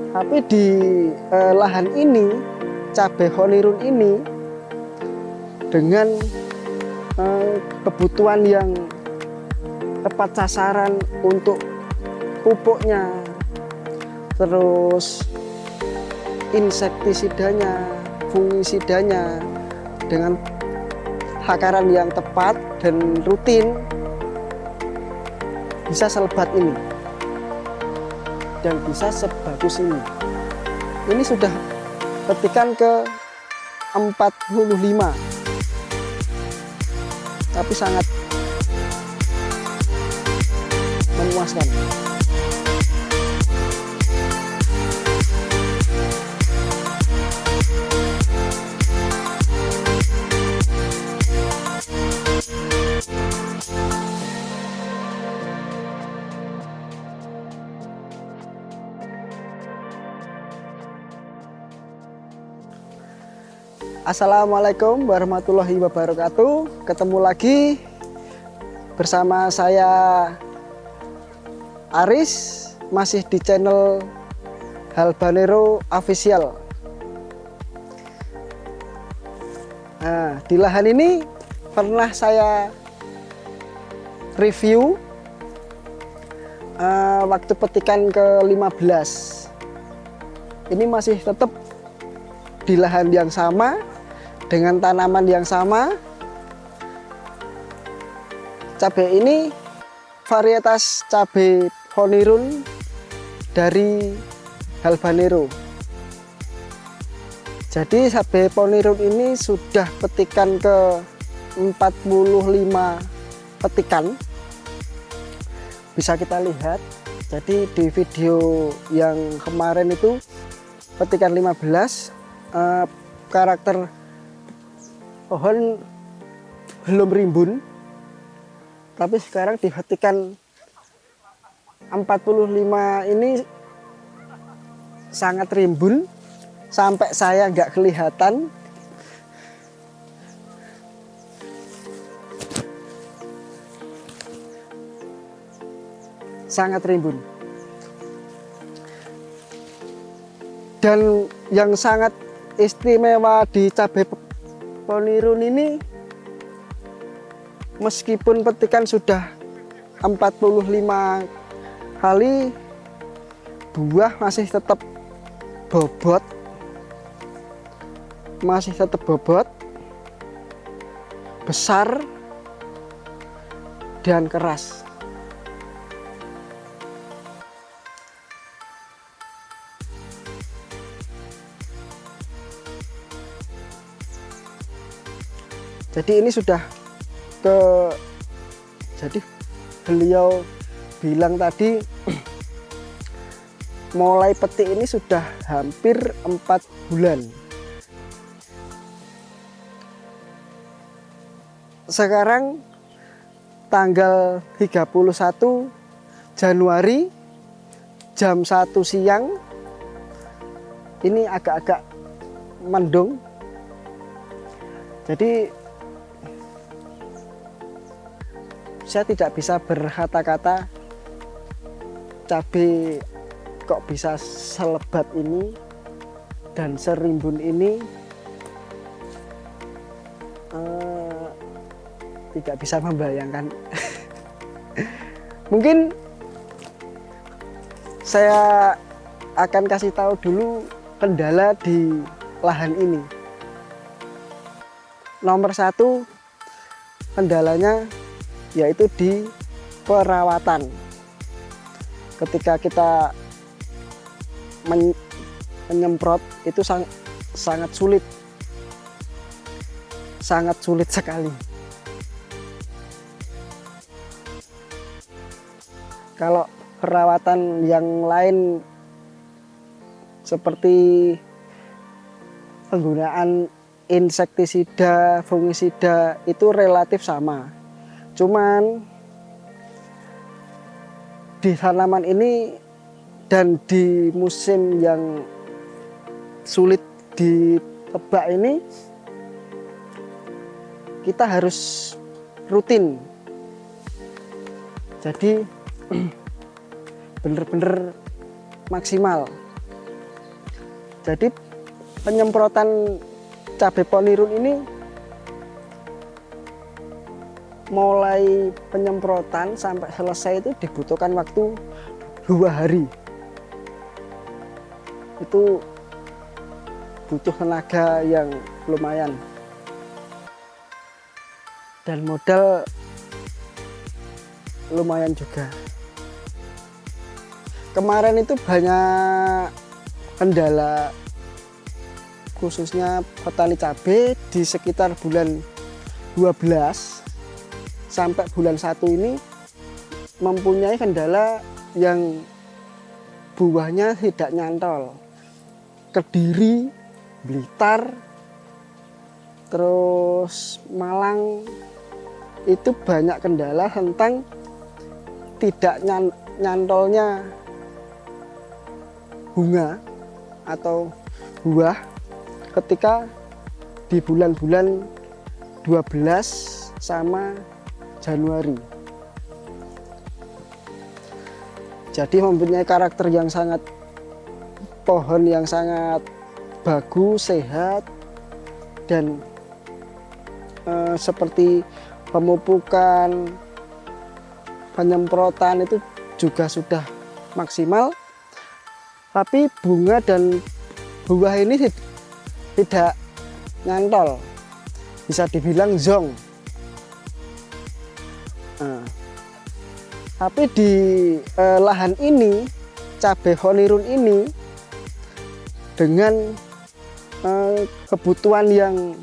Tapi di lahan ini, cabai honeyroon ini dengan kebutuhan yang tepat sasaran untuk pupuknya, terus insektisidanya, fungisidanya dengan takaran yang tepat dan rutin, bisa selebat ini dan bisa sebagus ini. Ini sudah petikan ke 45, tapi sangat memuaskan. Assalamualaikum warahmatullahi wabarakatuh. Ketemu lagi bersama saya Aris, masih di channel Halbanero Official. Nah, di lahan ini pernah saya review waktu petikan ke-15. Ini masih tetap di lahan yang sama, dengan tanaman yang sama. Cabai ini varietas cabai honeyroon dari Halbanero. Jadi cabai honeyroon ini sudah petikan ke 45 petikan. Bisa kita lihat. Jadi di video yang kemarin itu petikan 15, karakter pohon belum rimbun, tapi sekarang dihentikan 45 ini sangat rimbun sampai saya nggak kelihatan. Sangat rimbun. Dan yang sangat istimewa di cabai honeyroon ini, meskipun petikan sudah 45 kali, buah masih tetap bobot, besar dan keras. Jadi ini sudah jadi beliau bilang tadi mulai petik ini sudah hampir 4 bulan. Sekarang tanggal 31 Januari jam 1 siang, ini agak-agak mendung. Jadi saya tidak bisa berkata-kata cabai kok bisa selebat ini dan serimbun ini. Tidak bisa membayangkan. Mungkin saya akan kasih tahu dulu kendala di lahan ini. Nomor 1 kendalanya yaitu di perawatan. Ketika kita menyemprot itu sangat sulit sekali. Kalau perawatan yang lain seperti penggunaan insektisida, fungisida itu relatif sama. Cuman di tanaman ini dan di musim yang sulit ditebak ini, kita harus rutin. Jadi bener-bener maksimal Jadi penyemprotan cabai ponirun ini mulai penyemprotan sampai selesai itu dibutuhkan waktu 2 hari. Itu butuh tenaga yang lumayan dan modal lumayan juga. Kemarin itu banyak kendala, khususnya petani cabai di sekitar bulan 12 sampai bulan 1 ini mempunyai kendala yang buahnya tidak nyantol. Kediri, Blitar, terus Malang itu banyak kendala tentang tidak nyantolnya bunga atau buah ketika di bulan-bulan 12 sama Januari. Jadi mempunyai karakter yang sangat, pohon yang sangat bagus, sehat, dan seperti pemupukan, penyemprotan itu juga sudah maksimal, tapi bunga dan buah ini tidak nyantol, bisa dibilang zong. Tapi di lahan ini, cabai honirun ini dengan kebutuhan yang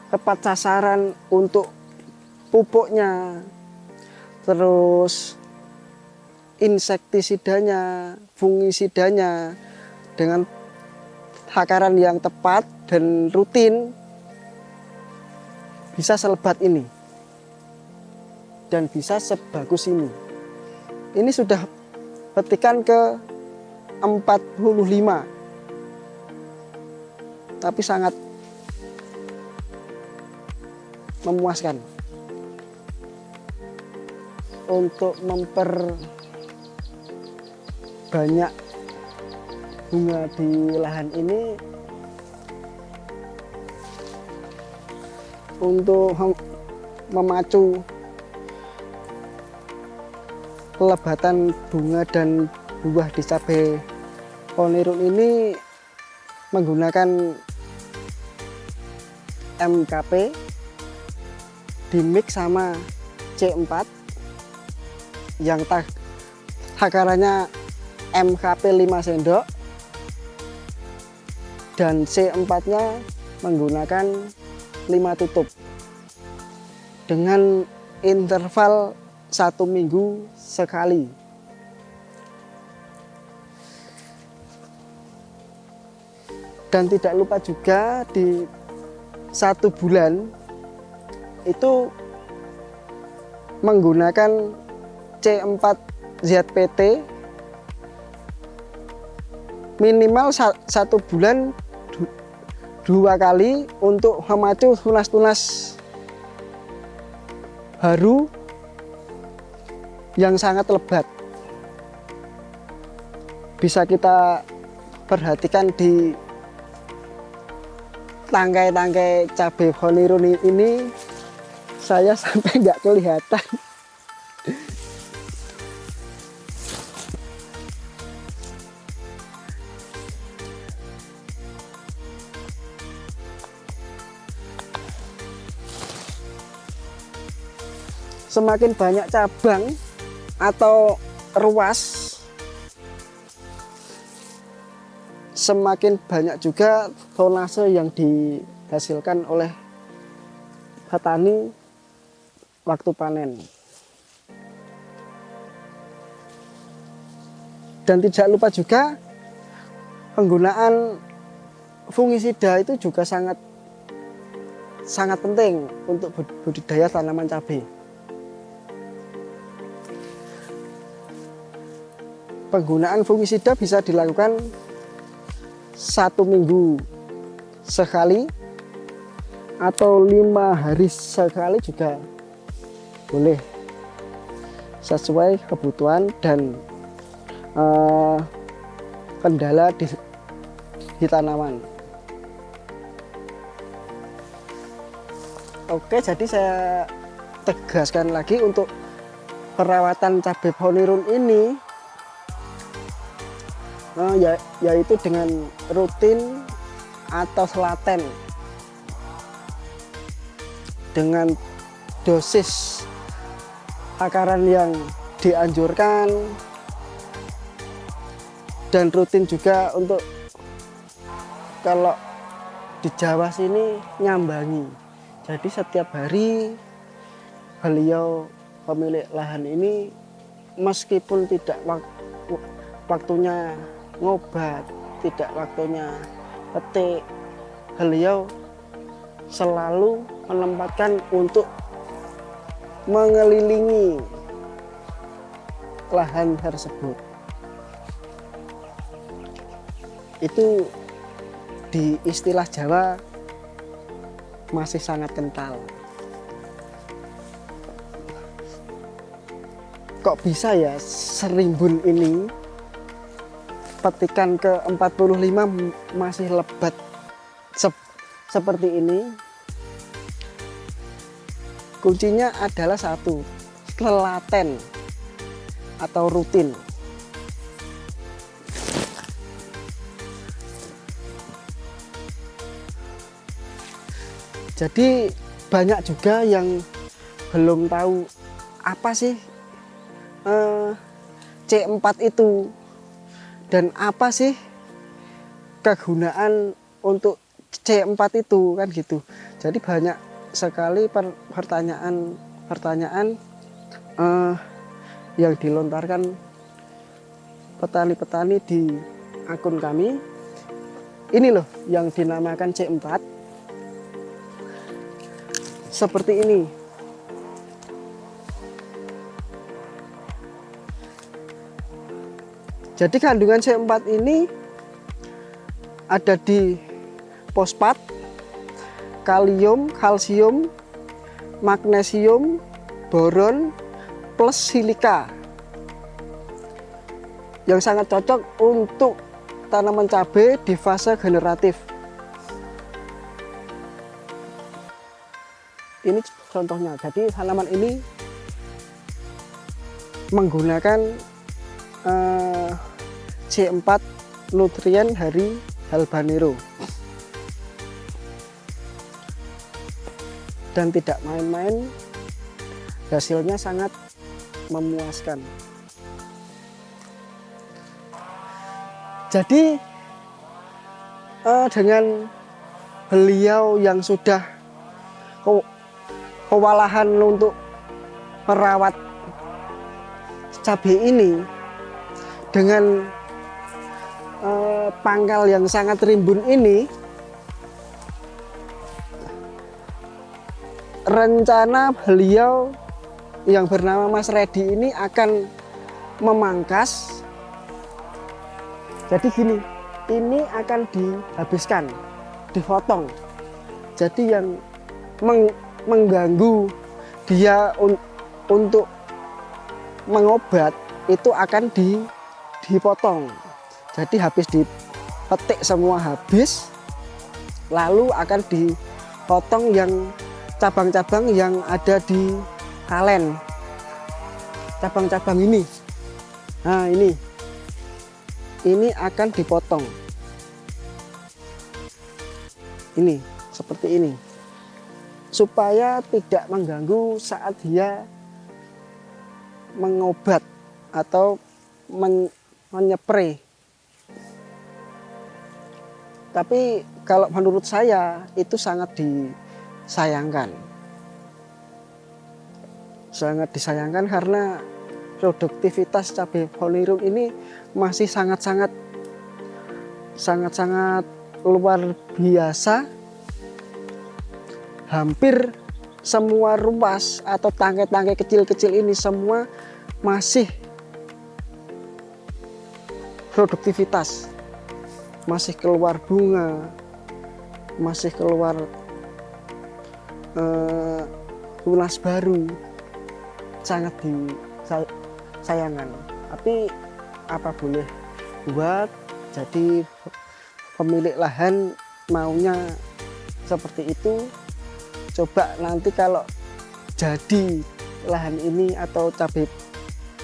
tepat sasaran untuk pupuknya, terus insektisidanya, fungisidanya dengan takaran yang tepat dan rutin, bisa selebat ini dan bisa sebagus ini. Ini sudah petikan ke 45, tapi sangat memuaskan. Untuk memperbanyak bunga di lahan ini, untuk memacu pelebatan bunga dan buah di cabai ponirun ini menggunakan MKP dimix sama C4 yang takarannya MKP 5 sendok dan C4 nya menggunakan 5 tutup dengan interval 1 minggu sekali. Dan tidak lupa juga di 1 bulan itu menggunakan C4 ZPT minimal 1 bulan 2 kali untuk memacu tunas-tunas baru yang sangat lebat. Bisa kita perhatikan di tangkai-tangkai cabai honirun ini, saya sampai nggak kelihatan. Semakin banyak cabang atau ruas, semakin banyak juga tonase yang dihasilkan oleh petani waktu panen. Dan tidak lupa juga penggunaan fungisida itu juga sangat penting untuk budidaya tanaman cabai. Penggunaan fungisida bisa dilakukan 1 minggu sekali atau 5 hari sekali juga boleh, sesuai kebutuhan dan kendala di tanaman. Oke, jadi saya tegaskan lagi untuk perawatan cabai Ponirum ini yaitu dengan rutin atau telaten, dengan dosis takaran yang dianjurkan, dan rutin juga untuk kalau di Jawa sini nyambangi. Jadi setiap hari beliau pemilik lahan ini meskipun tidak waktunya ngobat, tidak waktunya petik, beliau selalu menempatkan untuk mengelilingi lahan tersebut. Itu di istilah Jawa masih sangat kental. Kok bisa ya serimbun ini petikan ke-45 masih lebat seperti ini? Kuncinya adalah satu, telaten atau rutin. Jadi banyak juga yang belum tahu apa sih C4 itu dan apa sih kegunaan untuk C4 itu, kan gitu. Jadi banyak sekali pertanyaan yang dilontarkan petani-petani di akun kami. Ini loh yang dinamakan C4. Seperti ini. Jadi kandungan C4 ini ada di fosfat, kalium, kalsium, magnesium, boron, plus silika, yang sangat cocok untuk tanaman cabai di fase generatif. Ini contohnya. Jadi tanaman ini menggunakan C4 nutrien dari Habanero, dan tidak main-main, hasilnya sangat memuaskan. Jadi dengan beliau yang sudah kewalahan untuk merawat cabai ini dengan pangkal yang sangat rimbun ini, rencana beliau yang bernama Mas Redi ini akan memangkas. Jadi gini, ini akan dihabiskan, dipotong. Jadi yang mengganggu dia untuk mengobat itu akan dipotong. Jadi habis dipetik semua habis, lalu akan dipotong yang cabang-cabang yang ada di kalen, cabang-cabang ini. Nah ini akan dipotong. Ini seperti ini, supaya tidak mengganggu saat dia mengobat atau menyepray. Tapi kalau menurut saya itu sangat disayangkan. Sangat disayangkan karena produktivitas cabai Ponirum ini masih sangat-sangat luar biasa. Hampir semua ruas atau tangkai-tangkai kecil-kecil ini semua masih produktivitas, masih keluar bunga, masih keluar tunas baru, sangat disayangkan. Tapi apa boleh buat, jadi pemilik lahan maunya seperti itu. Coba nanti kalau jadi lahan ini atau cabai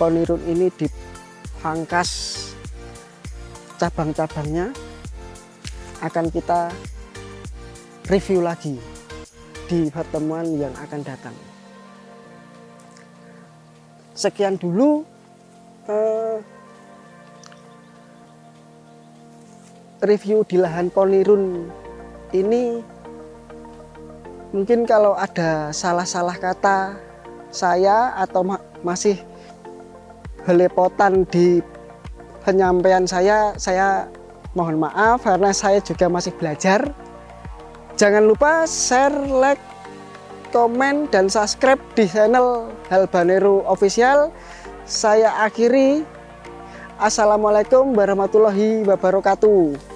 Ponirun ini dipangkas cabang-cabangnya, akan kita review lagi di pertemuan yang akan datang. Sekian dulu review di lahan Ponirun ini. Mungkin kalau ada salah-salah kata saya atau masih belepotan di penyampaian saya mohon maaf karena saya juga masih belajar. Jangan lupa share, like, komen, dan subscribe di channel Halbanero Official. Saya akhiri. Assalamualaikum warahmatullahi wabarakatuh.